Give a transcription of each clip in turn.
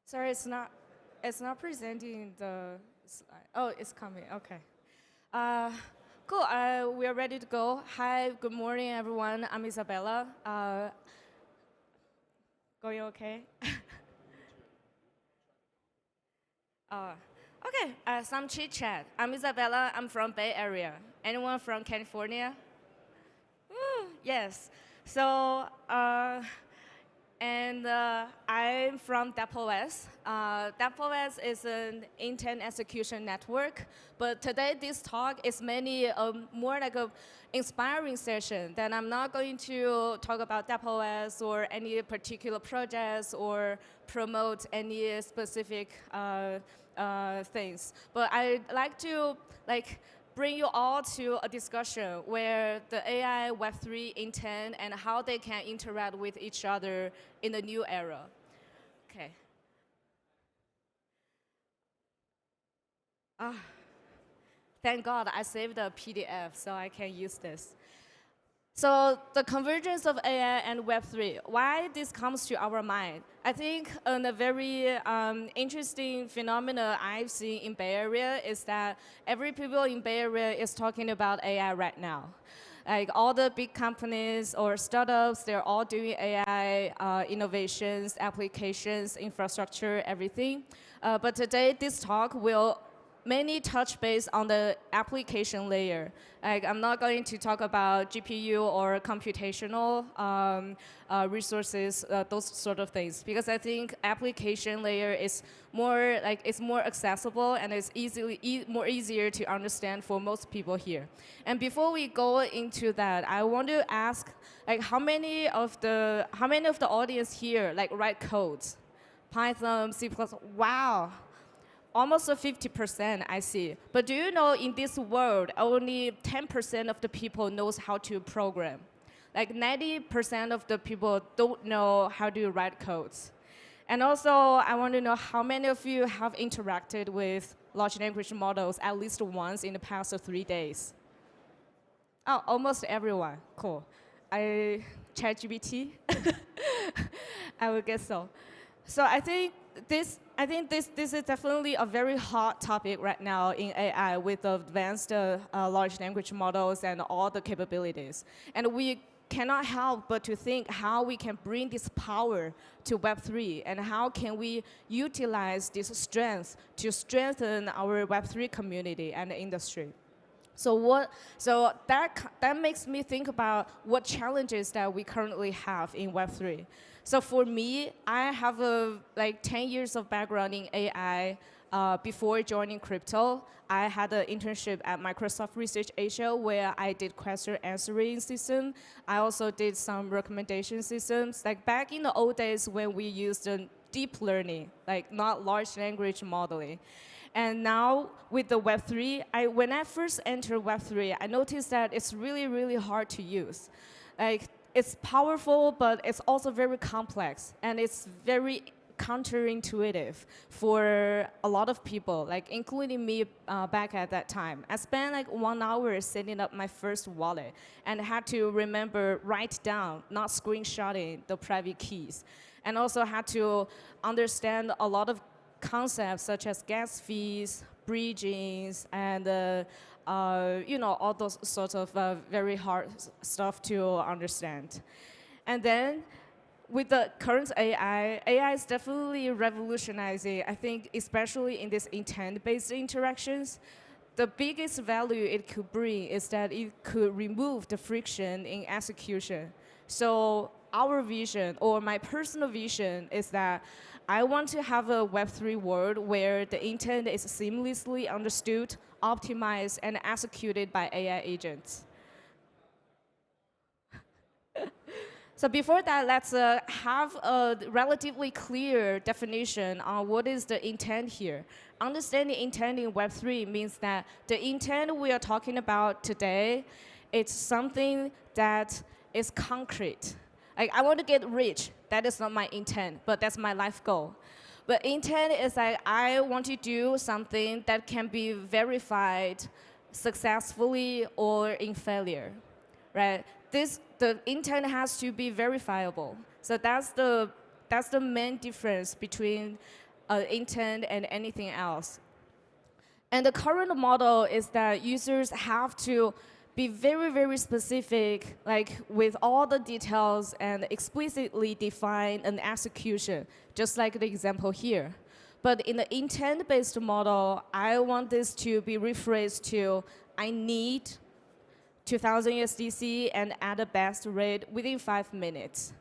Sorry, it's not presenting the slide. Oh, it's coming. Okay. Uh, cool. We are ready to go. Hi. Good morning, everyone. I'm Isabella. Going okay? uh, okay. Some chit chat. I'm Isabella. I'm from Bay Area. Anyone from California? Woo, yes. So. I'm from dappOS. dappOS is an intent execution network, but today this talk is mainly more like a inspiring session. That I'm not going to talk about dappOS or any particular projects or promote any specific things. But I'd like to bring you all to a discussion where the AI, Web3 intent, and how they can interact with each other in the new era. Okay. Ah, thank God I saved a PDF so I can use this. So the convergence of AI and Web3, why this comes to our mind? I think a very interesting phenomena I've seen in Bay Area is that every people in Bay Area is talking about AI right now. Like all the big companies or startups, they're all doing AI innovations, applications, infrastructure, everything. But today, this talk will mainly touch base on the application layer. Like, I'm not going to talk about GPU or computational resources, those sort of things, because I think application layer is more it's more accessible and it's more easier to understand for most people here. And before we go into that, I want to ask, how many of the audience here write codes, Python, C++? Wow. Almost a 50%, I see. But do you know in this world, only 10% of the people knows how to program. Like 90% of the people don't know how to write codes. And also, I want to know how many of you have interacted with large language models at least once in the past 3 days? Oh, almost everyone. Cool. ChatGPT? I would guess so. So I think this is definitely a very hot topic right now in AI with the advanced large language models and all the capabilities. And we cannot help but to think how we can bring this power to Web3 and how can we utilize this strength to strengthen our Web3 community and industry. So that makes me think about what challenges that we currently have in Web3. So for me, I have 10 years of background in AI. Before joining crypto, I had an internship at Microsoft Research Asia where I did question answering system. I also did some recommendation systems. Like back in the old days when we used deep learning, like not large language modeling. And now with the Web3, when I first entered Web3, I noticed that it's really, really hard to use. It's powerful, but it's also very complex, and it's very counterintuitive for a lot of people, including me back at that time. I spent 1 hour setting up my first wallet and had to write down, not screenshotting the private keys. And also had to understand a lot of concepts such as gas fees, bridgings, and all those sorts of very hard stuff to understand. And then with the current AI is definitely revolutionizing, I think, especially in these intent-based interactions. The biggest value it could bring is that it could remove the friction in execution. So our vision, or my personal vision, is that I want to have a Web3 world where the intent is seamlessly understood, optimized, and executed by AI agents. So before that, let's have a relatively clear definition on what is the intent here. Understanding intent in Web3 means that the intent we are talking about today, it's something that is concrete. I want to get rich. That is not my intent, but that's my life goal. But intent is I want to do something that can be verified successfully or in failure, right? The intent has to be verifiable. So that's the main difference between intent and anything else. And the current model is that users have to be very, very specific, like with all the details and explicitly define an execution, just like the example here. But in the intent-based model, I want this to be rephrased to, I need 2,000 USDC and at a best rate within 5 minutes.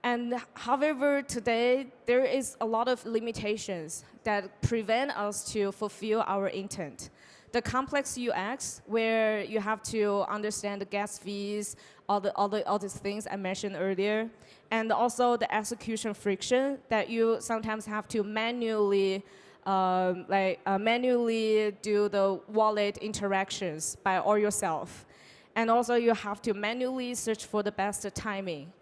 And however, today, there is a lot of limitations that prevent us to fulfill our intent. The complex UX, where you have to understand the gas fees, all these things I mentioned earlier, and also the execution friction that you sometimes have to manually manually do the wallet interactions by all yourself. And also you have to manually search for the best timing.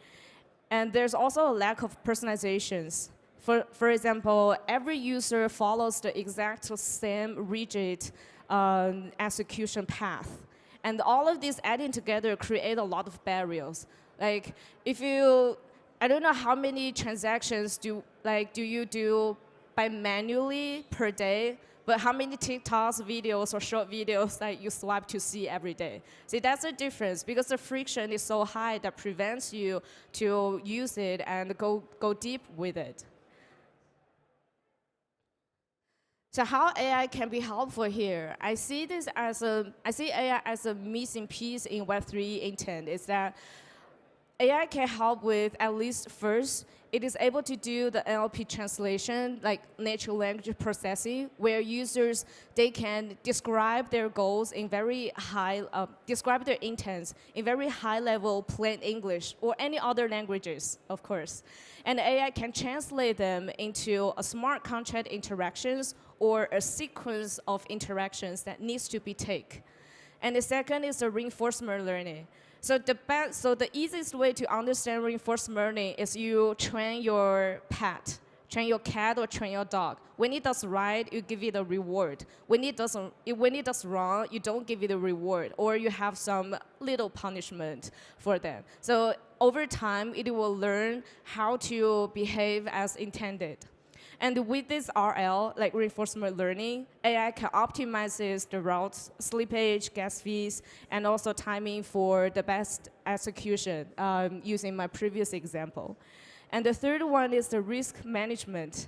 And there's also a lack of personalizations. For example, every user follows the exact same rigid execution path. And all of these adding together create a lot of barriers. Like if you, I don't know how many transactions do you do by manually per day, but how many TikToks, videos, or short videos that you swipe to see every day? See, that's the difference, because the friction is so high that prevents you to use it and go deep with it. So how AI can be helpful here? I see AI as a missing piece in Web3 intent. Is that AI can help with, at least first, it is able to do the NLP translation, like natural language processing, where users, they can describe their goals in very high, describe their intents in very high level plain English or any other languages, of course. And AI can translate them into a smart contract interactions or a sequence of interactions that needs to be taken. And the second is the reinforcement learning. So the easiest way to understand reinforcement learning is you train your pet, train your cat or train your dog. When it does right, you give it a reward. When it does wrong, you don't give it a reward, or you have some little punishment for them. So over time, it will learn how to behave as intended. And with this RL, like reinforcement learning, AI can optimize the routes, slippage, gas fees, and also timing for the best execution using my previous example. And the third one is the risk management.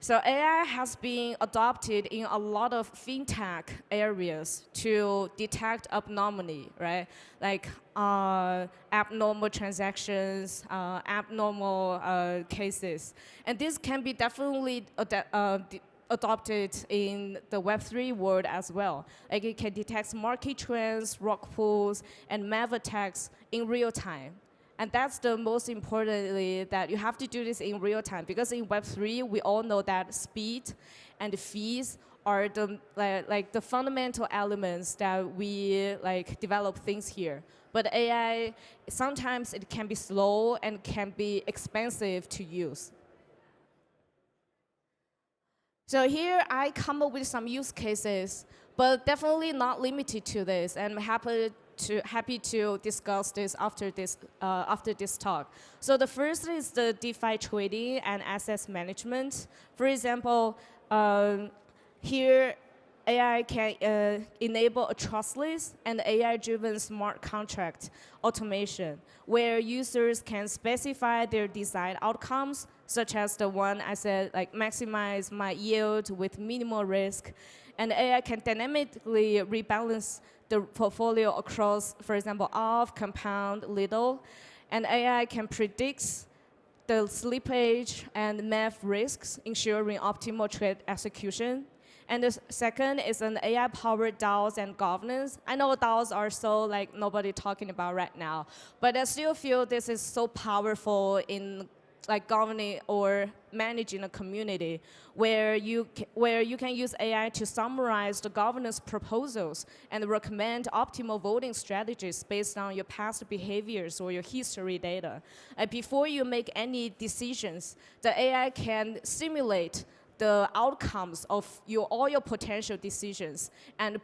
So AI has been adopted in a lot of fintech areas to detect abnormality, right? Like abnormal transactions, abnormal cases. And this can be definitely adopted in the Web3 world as well. Like it can detect market trends, rug pulls, and map attacks in real time. And that's the most importantly, that you have to do this in real time, because in Web3, we all know that speed and fees are the fundamental elements that we develop things here. But AI, sometimes it can be slow and can be expensive to use. So here I come up with some use cases, but definitely not limited to this. And I'm happy to discuss this after this talk. So the first is the DeFi trading and asset management. For example, here AI can enable a trustless and AI-driven smart contract automation, where users can specify their desired outcomes, such as the one I said, like maximize my yield with minimal risk. And AI can dynamically rebalance the portfolio across, for example, off, compound, little. And AI can predict the slippage and math risks, ensuring optimal trade execution. And the second is an AI-powered DAOs and governance. I know DAOs are so nobody talking about right now, but I still feel this is so powerful in governing or managing a community, where you can use AI to summarize the governance proposals and recommend optimal voting strategies based on your past behaviors or your history data. And before you make any decisions, the AI can simulate the outcomes of all your potential decisions and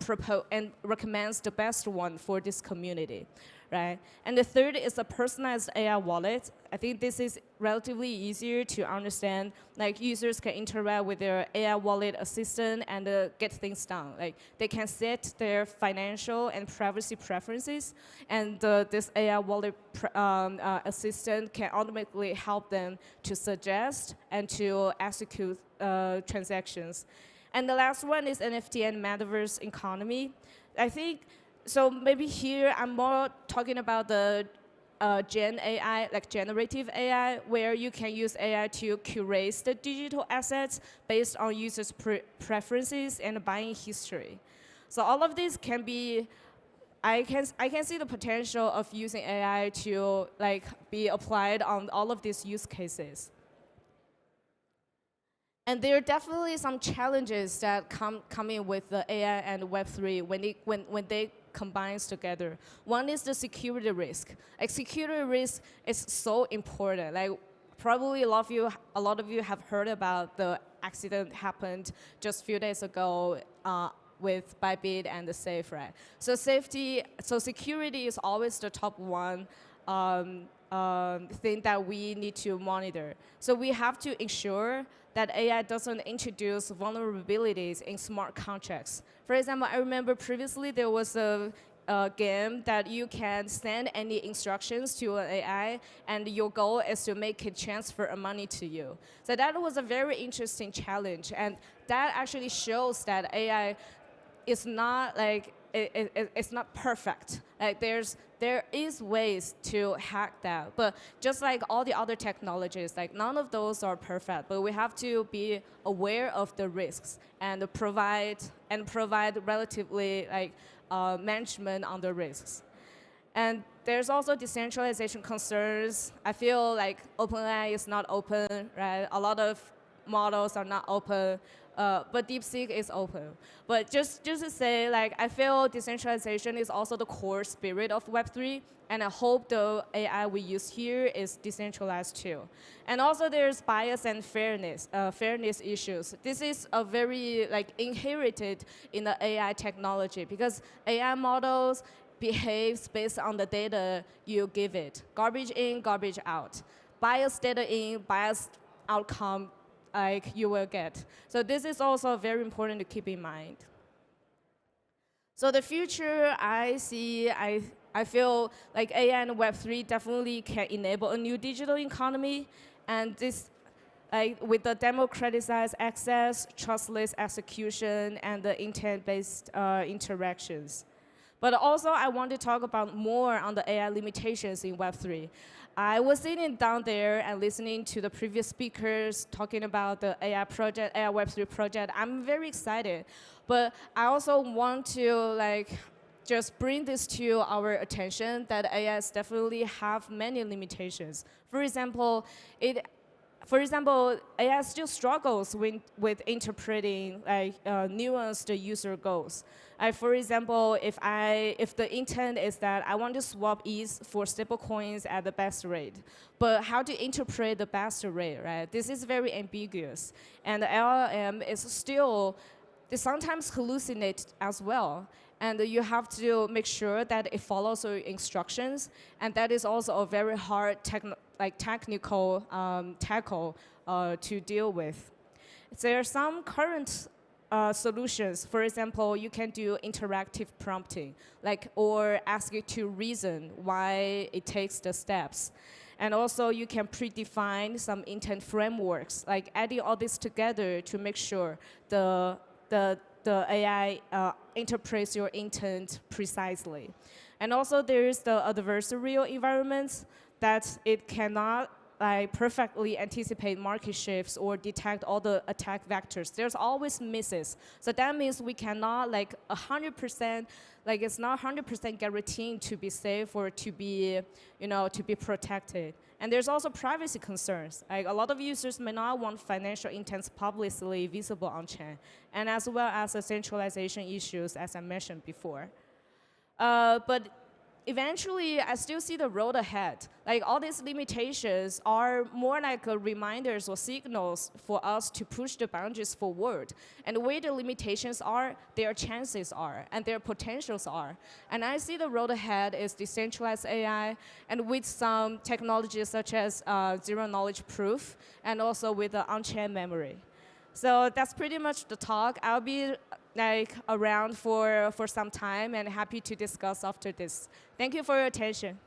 recommends the best one for this community, right? And the third is a personalized AI wallet. I think this is relatively easier to understand. Like users can interact with their AI wallet assistant and get things done. Like they can set their financial and privacy preferences, and this AI wallet assistant can automatically help them to suggest and to execute transactions. And the last one is NFT and metaverse economy. I think, so maybe here I'm more talking about the Gen AI, like generative AI, where you can use AI to curate the digital assets based on users' preferences and buying history. So all of this can be, I can see the potential of using AI to like be applied on all of these use cases. And there are definitely some challenges that come in with the AI and Web3 when they combines together. One is the security risk. Like security risk is so important. Like probably a lot of you have heard about the accident happened just a few days ago with Bybit and the Safe, right? So security is always the top one thing that we need to monitor. So we have to ensure that AI doesn't introduce vulnerabilities in smart contracts. For example, I remember previously there was a game that you can send any instructions to an AI, and your goal is to make it transfer money to you. So that was a very interesting challenge, and that actually shows that AI is not like it's not perfect. Like there is ways to hack that, but just like all the other technologies, like none of those are perfect. But we have to be aware of the risks and provide relatively like management on the risks. And there's also decentralization concerns. I feel like OpenAI is not open, right? A lot of models are not open. But DeepSeek is open. But just to say, like, I feel decentralization is also the core spirit of Web3, and I hope the AI we use here is decentralized too. And also there's bias and fairness issues. This is a very like inherited in the AI technology because AI models behaves based on the data you give it. Garbage in, garbage out. Biased data in, biased outcome like you will get. So this is also very important to keep in mind. So the future I see, I feel like AI and Web3 definitely can enable a new digital economy, and this with the democratized access, trustless execution, and the intent-based interactions. But also, I want to talk about more on the AI limitations in Web3. I was sitting down there and listening to the previous speakers talking about the AI project, AI Web3 project. I'm very excited, but I also want to just bring this to our attention that AIs definitely have many limitations. For example, AI still struggles with interpreting nuanced user goals. For example, if the intent is that I want to swap ETH for stablecoins at the best rate, but how to interpret the best rate, right? This is very ambiguous, and the LLM is still, they sometimes hallucinate as well. And you have to make sure that it follows your instructions, and that is also a very hard technical tackle to deal with. There are some current solutions. For example, you can do interactive prompting, or ask it to reason why it takes the steps. And also, you can predefine some intent frameworks, like adding all this together to make sure the AI interprets your intent precisely. And also, there is the adversarial environments that it cannot perfectly anticipate market shifts or detect all the attack vectors. There's always misses. So that means we cannot 100%, it's not 100% guaranteed to be safe or to be, to be protected. And there's also privacy concerns. A lot of users may not want financial intents publicly visible on chain, and as well as the centralization issues, as I mentioned before. But eventually, I still see the road ahead. Like all these limitations are more like reminders or signals for us to push the boundaries forward. And where the limitations are, their chances are, and their potentials are. And I see the road ahead is decentralized AI, and with some technologies such as zero knowledge proof, and also with the on-chain memory. So that's pretty much the talk. I'll be around for some time and happy to discuss after this. Thank you for your attention.